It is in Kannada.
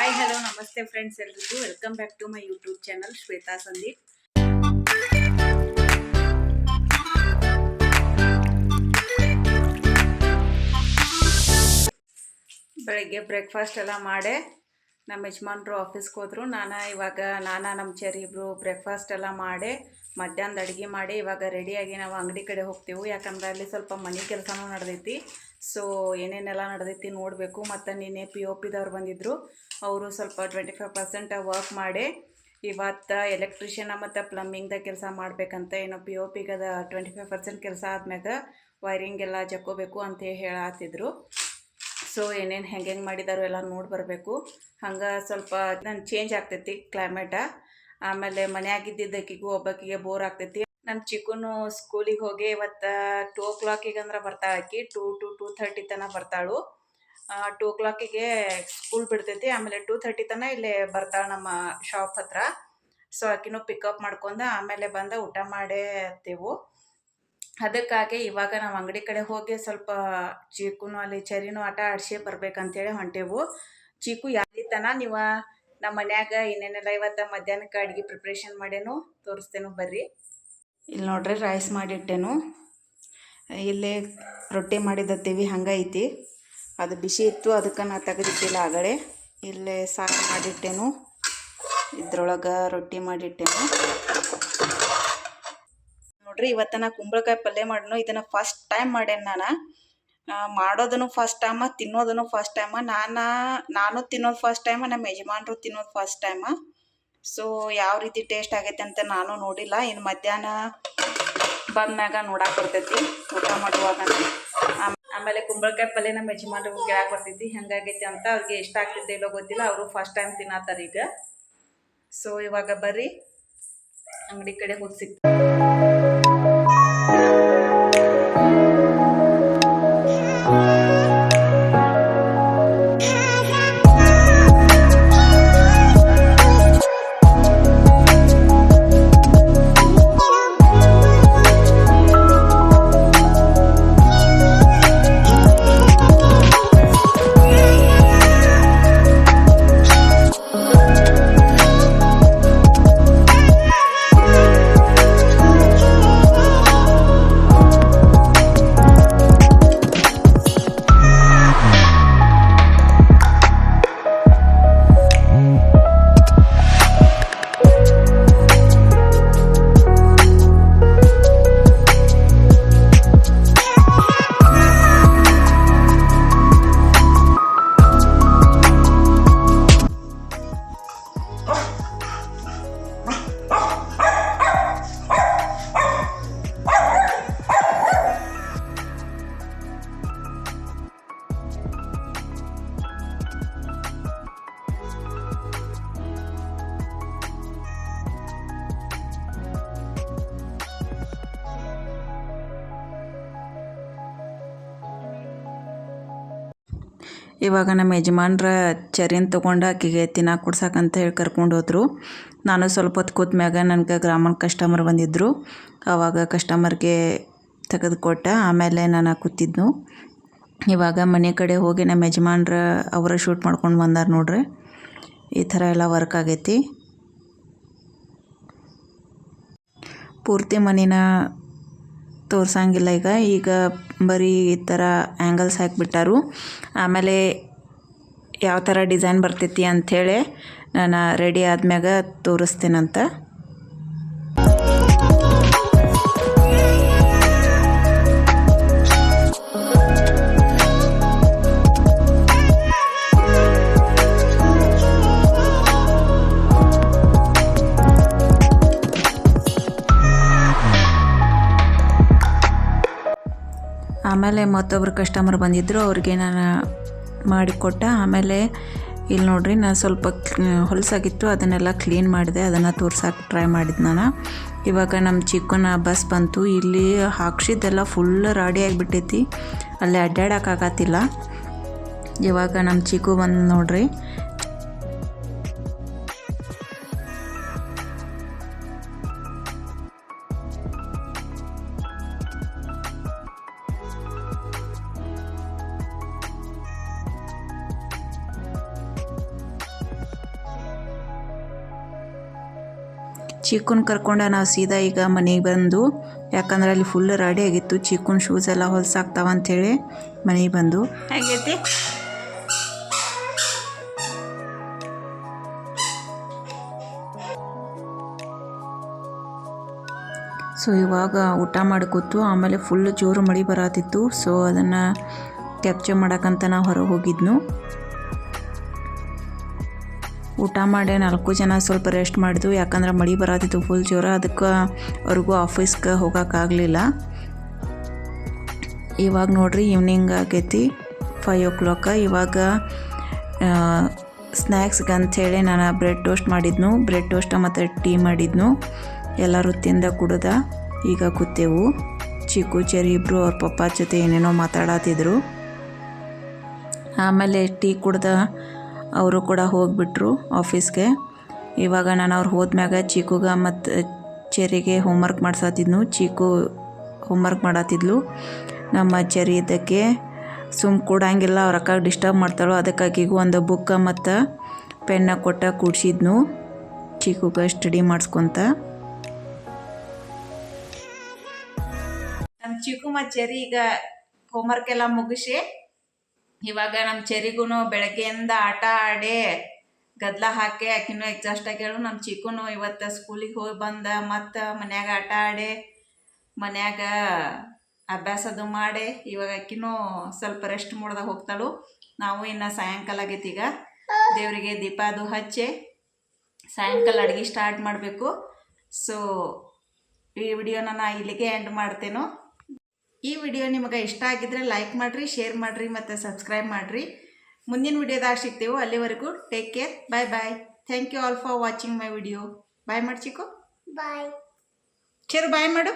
ಹಾಯ್ ಹಲೋ ನಮಸ್ತೆ ಫ್ರೆಂಡ್ಸ್, ಎಲ್ರಿಗೂ welcome back to my YouTube channel Shweta Sandeep. ಬೆಳಗ್ಗೆ ಬ್ರೇಕ್ಫಾಸ್ಟ್ ಎಲ್ಲ ಮಾಡಿ ನಮ್ಮ ಯಜಮಾನ್ರು ಆಫೀಸ್ಗೆ ಹೋದ್ರು. ನಮ್ಮ ಚೆರಿ ಇಬ್ಬರು ಬ್ರೇಕ್ಫಾಸ್ಟ್ ಎಲ್ಲ ಮಾಡಿ ಮಧ್ಯಾಹ್ನದ ಅಡುಗೆ ಮಾಡಿ ಇವಾಗ ರೆಡಿಯಾಗಿ ನಾವು ಅಂಗಡಿ ಕಡೆ ಹೋಗ್ತೀವಿ. ಯಾಕಂದ್ರೆ ಅಲ್ಲಿ ಸ್ವಲ್ಪ ಮನೆ ಕೆಲಸನೂ ನಡೆದೈತಿ. ಸೊ ಏನೇನೆಲ್ಲ ನಡೆದೈತಿ ನೋಡಬೇಕು. ಮತ್ತು ನಿನ್ನೆ POP ದವ್ರು ಬಂದಿದ್ದರು. ಅವರು ಸ್ವಲ್ಪ 25% ವರ್ಕ್ ಮಾಡಿ ಇವತ್ತು ಎಲೆಕ್ಟ್ರಿಷಿಯನ ಮತ್ತು ಪ್ಲಂಬಿಂಗ್ದ ಕೆಲಸ ಮಾಡಬೇಕಂತ. ಏನು POPಗೆ 25% ಕೆಲಸ ಆದ್ಮ್ಯಾಗ ವೈರಿಂಗ್ ಎಲ್ಲ ಜಕ್ಕೋಬೇಕು ಅಂತ ಹೇಳತ್ತಿದ್ರು. ಸೊ ಏನೇನು ಹೆಂಗೆ ಮಾಡಿದಾರೋ ಎಲ್ಲ ನೋಡಿ ಬರಬೇಕು. ಹಂಗೆ ಸ್ವಲ್ಪ ನನ್ನ ಚೇಂಜ್ ಆಗ್ತೈತಿ ಕ್ಲೈಮೇಟ. ಆಮೇಲೆ ಮನೆಯಾಗಿದ್ದಕ್ಕಿಗೂ ಒಬ್ಬಕ್ಕಿಗೆ ಬೋರ್ ಆಗ್ತೈತಿ. ನಮ್ಮ ಚಿಕ್ಕನು ಸ್ಕೂಲಿಗೆ ಹೋಗಿ ಇವತ್ತು 2 o'clock ಅಂದ್ರೆ ಬರ್ತಾಳೆ. ಆಕಿ 2 to 2:30 ತನಕ ಬರ್ತಾಳು. 2 o'clock ಸ್ಕೂಲ್ ಬಿಡ್ತೈತಿ. ಆಮೇಲೆ 2:30 ತನಕ ಇಲ್ಲೇ ಬರ್ತಾಳೆ ನಮ್ಮ ಶಾಪ್ ಹತ್ರ. ಸೊ ಆಕಿನೂ ಪಿಕಪ್ ಮಾಡ್ಕೊಂಡು ಆಮೇಲೆ ಬಂದು ಊಟ ಮಾಡೇವು. ಅದಕ್ಕಾಗಿ ಇವಾಗ ನಾವು ಅಂಗಡಿ ಕಡೆ ಹೋಗಿ ಸ್ವಲ್ಪ ಚೀಕುನು ಅಲ್ಲಿ ಚರಿನೂ ಆಟ ಆಡಿಸಿ ಬರ್ಬೇಕಂತೇಳಿ ಹೊಂಟೇವು. ಚೀಕು ಯಾರಿತನ ನೀವು ನಮ್ಮ ಮನ್ಯಾಗ ಏನೇನೆಲ್ಲ ಇವತ್ತು ಮಧ್ಯಾಹ್ನಕ್ಕೆ ಅಡುಗೆ ಪ್ರಿಪ್ರೇಷನ್ ಮಾಡೇನು ತೋರಿಸ್ತೇನು ಬರ್ರಿ. ಇಲ್ಲಿ ನೋಡ್ರಿ ರೈಸ್ ಮಾಡಿಟ್ಟೇನು. ಇಲ್ಲೇ ರೊಟ್ಟಿ ಮಾಡಿದತ್ತೀವಿ ಹಂಗೈತಿ. ಅದು ಬಿಸಿ ಇತ್ತು, ಅದಕ್ಕೆ ನಾ ತೆಗೆದಿಟ್ಟಿಲ್ಲ ಆಗಲೇ. ಇಲ್ಲೇ ಸಾರು ಮಾಡಿಟ್ಟೇನು, ಇದ್ರೊಳಗೆ ರೊಟ್ಟಿ ಮಾಡಿಟ್ಟೇನು. ನೋಡ್ರಿ ಇವತ್ತು ನಾ ಕುಂಬಳಕಾಯಿ ಪಲ್ಯ ಮಾಡನು. ಇದನ್ನು ಫಸ್ಟ್ ಟೈಮ್ ಮಾಡೇನು. ನಾನು ಮಾಡೋದನ್ನು ಫಸ್ಟ್ ಟೈಮ, ತಿನ್ನೋದನ್ನು ಫಸ್ಟ್ ಟೈಮ. ನಾನು ತಿನ್ನೋದು ಫಸ್ಟ್ ಟೈಮ, ನಮ್ಮ ಯಜಮಾನ್ರು ತಿನ್ನೋದು ಫಸ್ಟ್ ಟೈಮ. ಸೊ ಯಾವ ರೀತಿ ಟೇಸ್ಟ್ ಆಗೈತೆ ಅಂತ ನಾನು ನೋಡಿಲ್ಲ. ಇನ್ನು ಮಧ್ಯಾಹ್ನ ಬಂದ್ಮ್ಯಾಗ ನೋಡಕ್ಕೆ ಬರ್ತೈತಿ ಊಟ ಮಾಡುವಾಗ. ಆಮೇಲೆ ಕುಂಬಳಕಾಯಿ ಪಲ್ಯ ನಮ್ಮ ಯಜಮಾನ್ರಿಗೂ ಕೇಳಕ್ಕೆ ಬರ್ತೈತಿ ಹೆಂಗಾಗೈತಿ ಅಂತ. ಅವ್ರಿಗೆ ಇಷ್ಟ ಆಗ್ತೈತೆ ಇಲ್ಲೋ ಗೊತ್ತಿಲ್ಲ, ಅವರು ಫಸ್ಟ್ ಟೈಮ್ ತಿನ್ನತ್ತಾರ ಈಗ. ಸೊ ಇವಾಗ ಬರ್ರಿ ಅಂಗಡಿ ಕಡೆ ಹೋಗಿ ಸಿಗ್ತೀವಿ. ಇವಾಗ ನಮ್ಮ ಯಜಮಾನ್ರ ಚರಿನ ತೊಗೊಂಡು ಆಕಿಗೆ ತಿನ್ನಕ್ಕೆ ಕೊಡ್ಸಕ್ಕಂತ ಹೇಳಿ ಕರ್ಕೊಂಡು ಹೋದರು. ನಾನು ಸ್ವಲ್ಪ ಹೊತ್ತು ಕೂತ್ಮ್ಯಾಗ ನನಗೆ ಗ್ರಾಮನ್ ಕಸ್ಟಮರ್ ಬಂದಿದ್ದರು. ಆವಾಗ ಕಸ್ಟಮರ್ಗೆ ತೆಗೆದುಕೊಟ್ಟ. ಆಮೇಲೆ ನಾನು ಕೂತಿದ್ನು. ಇವಾಗ ಮನೆ ಕಡೆ ಹೋಗಿ ನಮ್ಮ ಯಜಮಾನ್ರ ಅವರ ಶೂಟ್ ಮಾಡ್ಕೊಂಡು ಬಂದಾರ ನೋಡ್ರಿ. ಈ ಥರ ಎಲ್ಲ ವರ್ಕ್ ಆಗೈತಿ. ಪೂರ್ತಿ ಮನಿನ ತೋರ್ಸಂಗಿಲ್ಲ ಈಗ ಬರೀ ಈ ಥರ ಆ್ಯಂಗಲ್ಸ್ ಹಾಕಿಬಿಟ್ಟಾರು. ಆಮೇಲೆ ಯಾವ ಥರ ಡಿಸೈನ್ ಬರ್ತೈತಿ ಅಂಥೇಳಿ ನಾನು ರೆಡಿ ಆದ್ಮ್ಯಾಗ ತೋರಿಸ್ತೇನಂತ. ಆಮೇಲೆ ಮತ್ತೊಬ್ಬರು ಕಸ್ಟಮರ್ ಬಂದಿದ್ದರು, ಅವ್ರಿಗೆ ನಾನು ಮಾಡಿಕೊಟ್ಟ. ಆಮೇಲೆ ಇಲ್ಲಿ ನೋಡ್ರಿ ನಾನು ಸ್ವಲ್ಪ ಹೊಲಸಾಗಿತ್ತು, ಅದನ್ನೆಲ್ಲ ಕ್ಲೀನ್ ಮಾಡಿದೆ. ಅದನ್ನು ತೋರ್ಸಕ್ಕೆ ಟ್ರೈ ಮಾಡಿದ್ದು ನಾನು. ಇವಾಗ ನಮ್ಮ ಚಿಕ್ಕನ ಬಸ್ ಬಂತು. ಇಲ್ಲಿ ಹಾಕ್ಸಿದ್ದೆಲ್ಲ ಫುಲ್ ರಾಡಿ ಆಗಿಬಿಟ್ಟೈತಿ, ಅಲ್ಲಿ ಅಡ್ಡಾಡೋಕ್ಕಾಗತ್ತಿಲ್ಲ. ಇವಾಗ ನಮ್ಮ ಚಿಕ್ಕು ಬಂದು ನೋಡ್ರಿ. ಚಿಕ್ಕನ್ ಕರ್ಕೊಂಡು ನಾವು ಸೀದಾ ಈಗ ಮನೆಗೆ ಬಂದು, ಯಾಕಂದ್ರೆ ಅಲ್ಲಿ ಫುಲ್ ರೆಡಿ ಆಗಿತ್ತು, ಚಿಕ್ಕನ್ ಶೂಸ್ ಎಲ್ಲ ಹೊಲ್ಸಾಗ್ತಾವ ಅಂಥೇಳಿ ಮನೆಗೆ ಬಂದು. ಹೇಗೈತಿ ಸೊ ಇವಾಗ ಊಟ ಮಾಡಿ ಕೂತು, ಆಮೇಲೆ ಫುಲ್ ಜೋರು ಮಳೆ ಬರತ್ತಿತ್ತು. ಸೊ ಅದನ್ನು ಕ್ಯಾಪ್ಚರ್ ಮಾಡೋಕ್ಕಂತ ನಾವು ಹೊರಗೆ ಹೋಗಿದ್ನು. ಊಟ ಮಾಡಿ 4 ಜನ ಸ್ವಲ್ಪ ರೆಸ್ಟ್ ಮಾಡಿದ್ವು, ಯಾಕಂದ್ರೆ ಮಳೆ ಬರತ್ತಿತ್ತು ಫುಲ್ ಜೋರು. ಅದಕ್ಕೆ ಅವ್ರಿಗೂ ಆಫೀಸ್ಗೆ ಹೋಗೋಕ್ಕಾಗಲಿಲ್ಲ. ಇವಾಗ ನೋಡ್ರಿ ಈವ್ನಿಂಗ್ ಆಗೈತಿ 5 o'clock. ಇವಾಗ ಸ್ನ್ಯಾಕ್ಸ್ಗೆ ಅಂಥೇಳಿ ನಾನು ಬ್ರೆಡ್ ಟೋಸ್ಟ್ ಮಾಡಿದ್ನು, ಬ್ರೆಡ್ ಟೋಸ್ಟ್ ಮತ್ತು ಟೀ ಮಾಡಿದ್ನು. ಎಲ್ಲರೂ ತಿಂದ ಕುಡ್ದ ಈಗ ಕೂತೆವು. ಚಿಕ್ಕು ಚೆರಿ ಇಬ್ಬರು ಅವ್ರ ಪಪ್ಪ ಜೊತೆ ಏನೇನೋ ಮಾತಾಡತ್ತಿದ್ರು. ಆಮೇಲೆ ಟೀ ಕುಡ್ದ ಅವರು ಕೂಡ ಹೋಗಿಬಿಟ್ರು ಆಫೀಸ್ಗೆ. ಇವಾಗ ನಾನು ಅವ್ರು ಹೋದ್ಮ್ಯಾಗ ಚಿಕ್ಕುಗೆ ಮತ್ತು ಚೆರಿಗೆ ಹೋಮ್ವರ್ಕ್ ಮಾಡ್ಸತ್ತಿದ್ನು. ಚಿಕ್ಕು ಹೋಮ್ವರ್ಕ್ ಮಾಡತ್ತಿದ್ಲು. ನಮ್ಮ ಚೆರಿ ಇದಕ್ಕೆ ಕೊಡಂಗಿಲ್ಲ, ಅವ್ರ ಅಕ್ಕಾಗ ಡಿಸ್ಟರ್ಬ್ ಮಾಡ್ತಾಳು. ಅದಕ್ಕಾಗಿಗೂ ಒಂದು ಬುಕ್ಕ ಮತ್ತು ಪೆನ್ನ ಕೊಟ್ಟ ಕೂಡ್ಸಿದ್ನು ಚಿಕ್ಕುಗೆ ಸ್ಟಡಿ ಮಾಡಿಸ್ಕೊತ. ನಮ್ಮ ಚಿಕ್ಕು ಮತ್ತು ಚೆರಿ ಈಗ ಹೋಮ್ವರ್ಕ್ ಎಲ್ಲ ಮುಗಿಸಿ ಇವಾಗ ನಮ್ಮ ಚೆರಿಗೂ ಬೆಳಗ್ಗೆಯಿಂದ ಆಟ ಆಡಿ ಗದ್ದಲ ಹಾಕಿ ಆಕಿನೂ ಎಕ್ಸಾಸ್ಟ್ ಆಗ್ಯಾಳು. ನಮ್ಮ ಚಿಕ್ಕೂ ಇವತ್ತು ಸ್ಕೂಲಿಗೆ ಹೋಗಿ ಬಂದ ಮತ್ತು ಮನ್ಯಾಗ ಆಟ ಆಡಿ ಮನ್ಯಾಗ ಅಭ್ಯಾಸದು ಮಾಡಿ ಇವಾಗ ಆಕಿನೂ ಸ್ವಲ್ಪ ರೆಸ್ಟ್ ಮಾಡ್ದಾಗ ಹೋಗ್ತಾಳು. ನಾವು ಇನ್ನು ಸಾಯಂಕಾಲ ಆಗೈತಿ, ಈಗ ದೇವರಿಗೆ ದೀಪ ಅದು ಹಚ್ಚಿ ಸಾಯಂಕಾಲ ಅಡುಗೆ ಸ್ಟಾರ್ಟ್ ಮಾಡಬೇಕು. ಸೊ ಈ ವಿಡಿಯೋನ ನಾನು ಇಲ್ಲಿಗೆ ಎಂಡ್ ಮಾಡ್ತೇನೆ. ಈ ವಿಡಿಯೋ ನಿಮಗೆ ಇಷ್ಟ ಆಗಿದ್ರೆ ಲೈಕ್ ಮಾಡಿರಿ, ಶೇರ್ ಮಾಡಿರಿ ಮತ್ತು ಸಬ್ಸ್ಕ್ರೈಬ್ ಮಾಡಿರಿ. ಮುಂದಿನ ವಿಡಿಯೋದಾಗ ಸಿಗ್ತೇವೆ. ಅಲ್ಲಿವರೆಗೂ take care, bye bye. Thank you all for watching my video. Bye ಮಾಡಿ ಚಿಕ್ಕು, ಬಾಯ್. ಚೆರು ಬಾಯ್ ಮಾಡು.